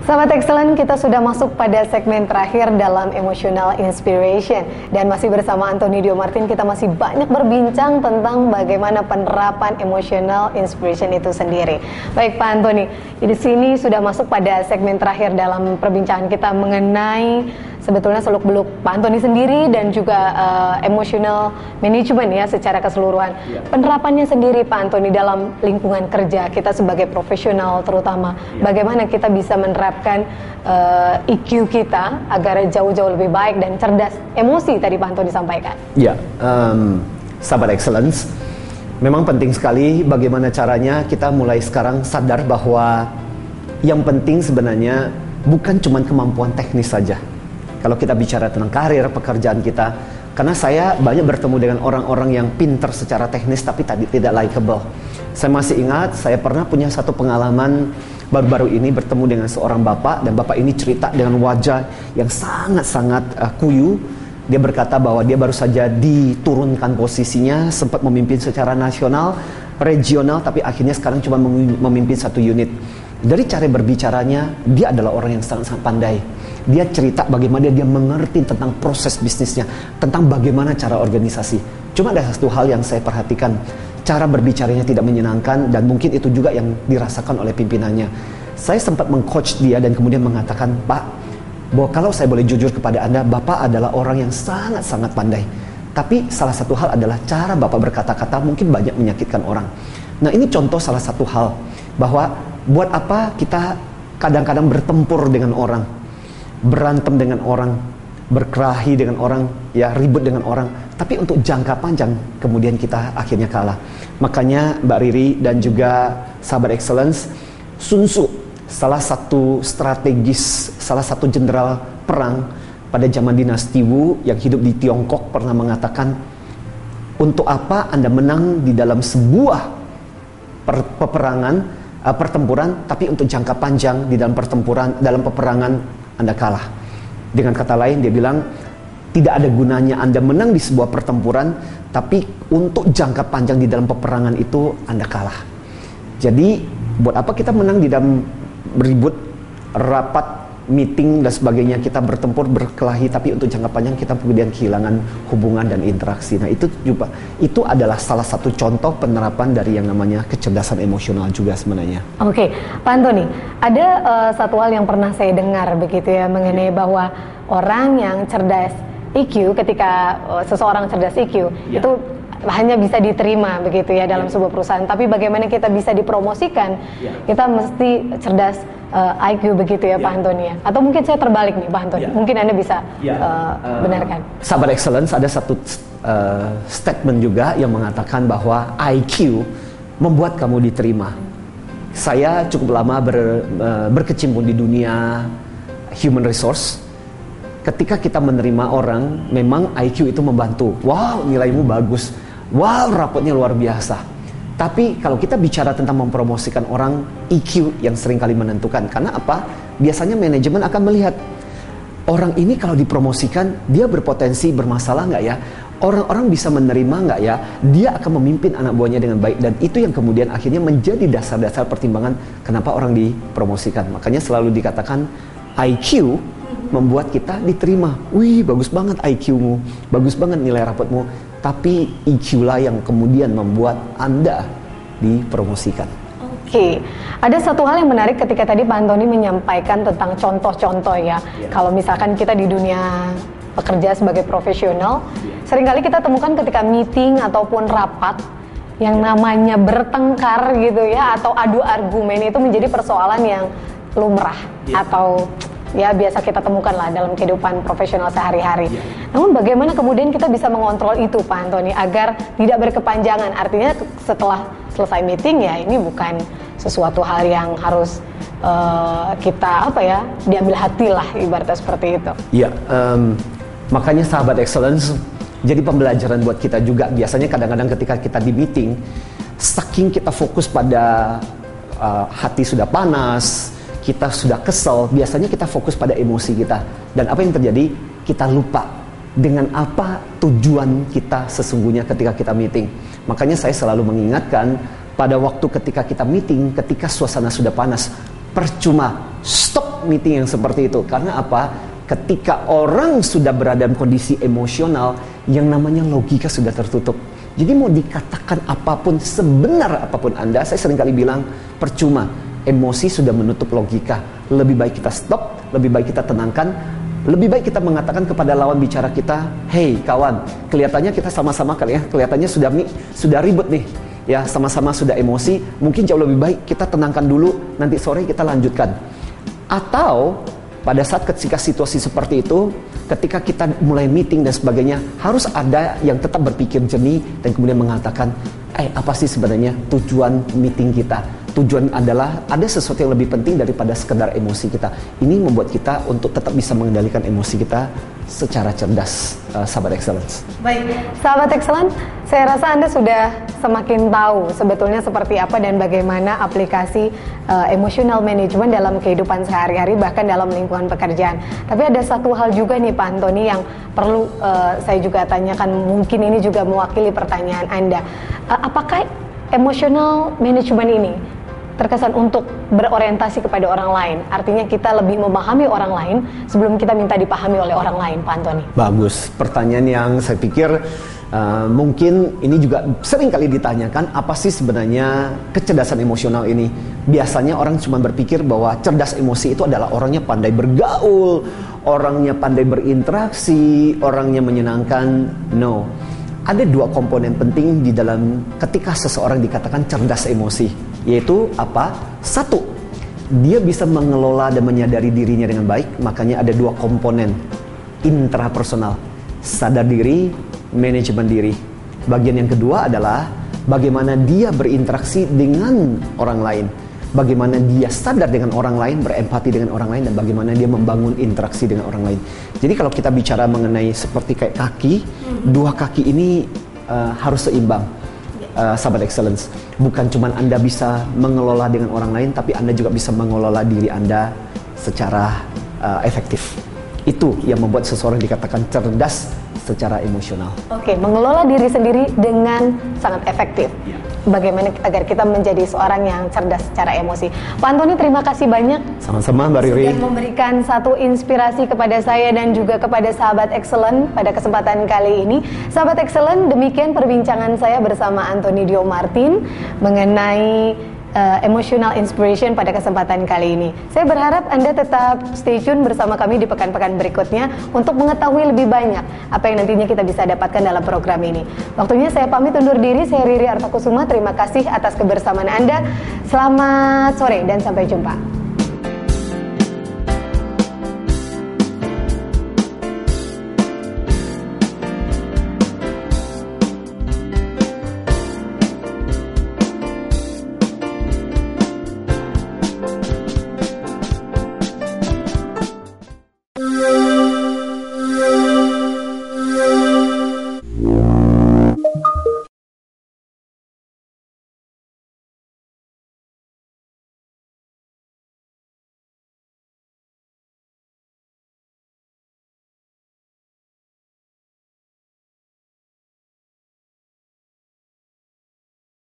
Sahabat Excellent, kita sudah masuk pada segmen terakhir dalam Emotional Inspiration. Dan masih bersama Anthony Dio Martin, kita masih banyak berbincang tentang bagaimana penerapan Emotional Inspiration itu sendiri. Baik Pak Anthony, di sini sudah masuk pada segmen terakhir dalam perbincangan kita mengenai sebetulnya seluk-beluk Pak Anthony sendiri dan juga emotional management ya secara keseluruhan. Ya. Penerapannya sendiri Pak Anthony dalam lingkungan kerja kita sebagai profesional terutama, bagaimana kita bisa menerapkan EQ kita agar jauh-jauh lebih baik dan cerdas emosi tadi Pak Anthony sampaikan. Ya, sahabat Excellence, memang penting sekali bagaimana caranya kita mulai sekarang sadar bahwa yang penting sebenarnya bukan cuma kemampuan teknis saja. Kalau kita bicara tentang karir, pekerjaan kita, karena saya banyak bertemu dengan orang-orang yang pintar secara teknis tapi tidak likable. Saya masih ingat, saya pernah punya satu pengalaman baru-baru ini bertemu dengan seorang bapak, dan bapak ini cerita dengan wajah yang sangat-sangat kuyu. Dia berkata bahwa dia baru saja diturunkan posisinya, sempat memimpin secara nasional, regional, tapi akhirnya sekarang cuma memimpin satu unit. Dari cara berbicaranya, dia adalah orang yang sangat-sangat pandai. Dia cerita bagaimana dia mengerti tentang proses bisnisnya, tentang bagaimana cara organisasi. Cuma ada satu hal yang saya perhatikan, cara berbicaranya tidak menyenangkan, dan mungkin itu juga yang dirasakan oleh pimpinannya. Saya sempat meng-coach dia dan kemudian mengatakan, Pak, bahwa kalau saya boleh jujur kepada Anda, Bapak adalah orang yang sangat-sangat pandai. Tapi salah satu hal adalah cara Bapak berkata-kata mungkin banyak menyakitkan orang. Nah, ini contoh salah satu hal, bahwa buat apa kita kadang-kadang bertempur dengan orang, berantem dengan orang, berkelahi dengan orang, ya ribut dengan orang, tapi untuk jangka panjang kemudian kita akhirnya kalah. Makanya Mbak Riri dan juga sahabat Excellence, Sun Tzu, salah satu strategis, salah satu jenderal perang pada zaman dinasti Wu yang hidup di Tiongkok pernah mengatakan, untuk apa Anda menang di dalam sebuah pertempuran, tapi untuk jangka panjang di dalam peperangan Anda kalah. Dengan kata lain, dia bilang tidak ada gunanya Anda menang di sebuah pertempuran, tapi untuk jangka panjang di dalam peperangan itu Anda kalah. Jadi buat apa kita menang di dalam ribut, rapat, meeting dan sebagainya, kita bertempur, berkelahi, tapi untuk jangka panjang kita kemudian kehilangan hubungan dan interaksi. Nah, itu adalah salah satu contoh penerapan dari yang namanya kecerdasan emosional juga sebenarnya. Oke, Pak Anthony, ada satu hal yang pernah saya dengar begitu ya, mengenai bahwa orang yang cerdas EQ, ketika seseorang cerdas EQ itu hanya bisa diterima begitu ya dalam sebuah perusahaan, tapi bagaimana kita bisa dipromosikan, kita mesti cerdas IQ begitu ya Pak Anthony ya. Atau mungkin saya terbalik nih Pak Anthony, mungkin Anda bisa benarkan. Sahabat Excellence, ada satu statement juga yang mengatakan bahwa IQ membuat kamu diterima. Saya cukup lama berkecimpung di dunia human resource. Ketika kita menerima orang, memang IQ itu membantu. Wow, nilaimu bagus. Wow, rapotnya luar biasa. Tapi kalau kita bicara tentang mempromosikan orang, EQ yang sering kali menentukan. Karena apa? Biasanya manajemen akan melihat orang ini kalau dipromosikan, dia berpotensi bermasalah nggak ya? Orang-orang bisa menerima nggak ya? Dia akan memimpin anak buahnya dengan baik. Dan itu yang kemudian akhirnya menjadi dasar-dasar pertimbangan kenapa orang dipromosikan. Makanya selalu dikatakan IQ membuat kita diterima. Wih, bagus banget IQ-mu, bagus banget nilai rapotmu. Tapi EQ lah yang kemudian membuat Anda dipromosikan. Oke, ada satu hal yang menarik ketika tadi Pak Anthony menyampaikan tentang contoh-contoh ya. Kalau misalkan kita di dunia pekerja sebagai profesional, seringkali kita temukan ketika meeting ataupun rapat yang namanya bertengkar gitu ya, atau adu argumen itu menjadi persoalan yang lumrah atau ya biasa kita temukan lah dalam kehidupan profesional sehari-hari. Namun bagaimana kemudian kita bisa mengontrol itu Pak Anthony agar tidak berkepanjangan? Artinya setelah selesai meeting ya ini bukan sesuatu hal yang harus kita diambil hati lah, ibaratnya seperti itu. Iya, makanya sahabat Excellence, jadi pembelajaran buat kita juga. Biasanya kadang-kadang ketika kita di meeting, saking kita fokus pada hati sudah panas, kita sudah kesel, biasanya kita fokus pada emosi kita. Dan apa yang terjadi? Kita lupa dengan apa tujuan kita sesungguhnya ketika kita meeting. Makanya saya selalu mengingatkan pada waktu ketika kita meeting, ketika suasana sudah panas, percuma. Stop meeting yang seperti itu. Karena apa? Ketika orang sudah berada dalam kondisi emosional, yang namanya logika sudah tertutup. Jadi mau dikatakan apapun, sebenar apapun Anda, saya seringkali bilang percuma. Emosi sudah menutup logika. Lebih baik kita stop, lebih baik kita tenangkan, lebih baik kita mengatakan kepada lawan bicara kita, "Hey kawan, kelihatannya kita sama-sama kali ya, kelihatannya sudah ribut nih. Ya, sama-sama sudah emosi, mungkin jauh lebih baik kita tenangkan dulu, nanti sore kita lanjutkan." Atau pada saat ketika situasi seperti itu, ketika kita mulai meeting dan sebagainya, harus ada yang tetap berpikir jernih dan kemudian mengatakan, apa sih sebenarnya tujuan meeting kita? Tujuan adalah ada sesuatu yang lebih penting daripada sekedar emosi kita. Ini membuat kita untuk tetap bisa mengendalikan emosi kita secara cerdas, sahabat excellence. Baik, sahabat excellence, saya rasa Anda sudah semakin tahu sebetulnya seperti apa dan bagaimana aplikasi emotional management dalam kehidupan sehari-hari, bahkan dalam lingkungan pekerjaan. Tapi ada satu hal juga nih Pak Antoni yang perlu saya juga tanyakan, mungkin ini juga mewakili pertanyaan Anda. Apakah emotional management ini terkesan untuk berorientasi kepada orang lain? Artinya kita lebih memahami orang lain sebelum kita minta dipahami oleh orang lain, Pak Antoni. Bagus, pertanyaan yang saya pikir mungkin ini juga sering kali ditanyakan, apa sih sebenarnya kecerdasan emosional ini? Biasanya orang cuma berpikir bahwa cerdas emosi itu adalah orangnya pandai bergaul, orangnya pandai berinteraksi, orangnya menyenangkan. No. Ada dua komponen penting di dalam ketika seseorang dikatakan cerdas emosi, yaitu apa? Satu, dia bisa mengelola dan menyadari dirinya dengan baik. Makanya ada dua komponen intrapersonal, sadar diri, manajemen diri. Bagian yang kedua adalah bagaimana dia berinteraksi dengan orang lain, bagaimana dia sadar dengan orang lain, berempati dengan orang lain, dan bagaimana dia membangun interaksi dengan orang lain. Jadi kalau kita bicara mengenai seperti kayak kaki, dua kaki ini harus seimbang, sahabat excellence. Bukan cuma Anda bisa mengelola dengan orang lain, tapi Anda juga bisa mengelola diri Anda secara efektif. Itu yang membuat seseorang dikatakan cerdas secara emosional. Oke, mengelola diri sendiri dengan sangat efektif. Bagaimana agar kita menjadi seorang yang cerdas secara emosi. Pak Antoni, terima kasih banyak. Sama-sama Mbak Riri. Sudah memberikan satu inspirasi kepada saya dan juga kepada sahabat excellent pada kesempatan kali ini. Sahabat excellent, demikian perbincangan saya bersama Antoni Dio Martin mengenai emotional inspiration pada kesempatan kali ini. Saya berharap Anda tetap stay tune bersama kami di pekan-pekan berikutnya untuk mengetahui lebih banyak apa yang nantinya kita bisa dapatkan dalam program ini. Waktunya saya pamit undur diri, saya Riri Artakusuma. Terima kasih atas kebersamaan Anda. Selamat sore dan sampai jumpa.